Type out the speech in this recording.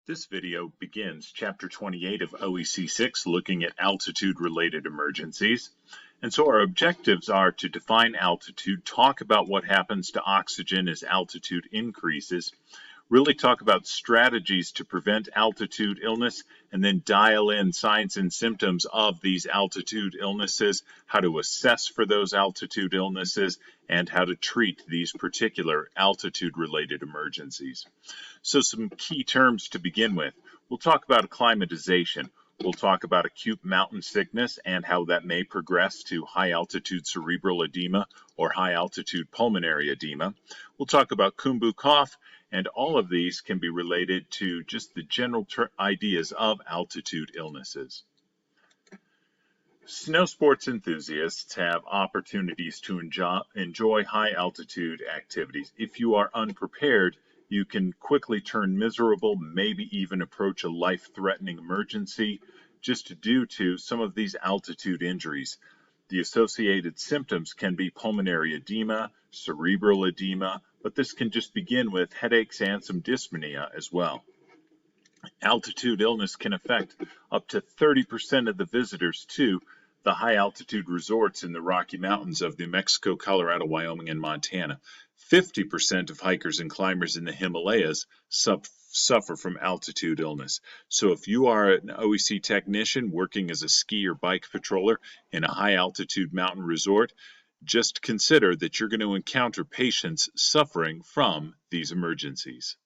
This video begins Chapter 28 of OEC 6, looking at altitude-related emergencies. And so our objectives are to define altitude, talk about what happens to oxygen as altitude increases, really talk about strategies to prevent altitude illness, and then dial in signs and symptoms of these altitude illnesses, how to assess for those altitude illnesses, and how to treat these particular altitude-related emergencies. So some key terms to begin with. We'll talk about acclimatization. We'll talk about acute mountain sickness and how that may progress to high-altitude cerebral edema or high-altitude pulmonary edema. We'll talk about Kumbu cough, and all of these can be related to just the general ideas of altitude illnesses. Snow sports enthusiasts have opportunities to enjoy high-altitude activities. If you are unprepared, you can quickly turn miserable, maybe even approach a life-threatening emergency just due to some of these altitude injuries. The associated symptoms can be pulmonary edema, cerebral edema, but this can just begin with headaches and some dyspnea as well. Altitude illness can affect up to 30% of the visitors to the high-altitude resorts in the Rocky Mountains of New Mexico, Colorado, Wyoming, and Montana. 50% of hikers and climbers in the Himalayas suffer from altitude illness. So if you are an OEC technician working as a ski or bike patroller in a high-altitude mountain resort, just consider that you're going to encounter patients suffering from these emergencies.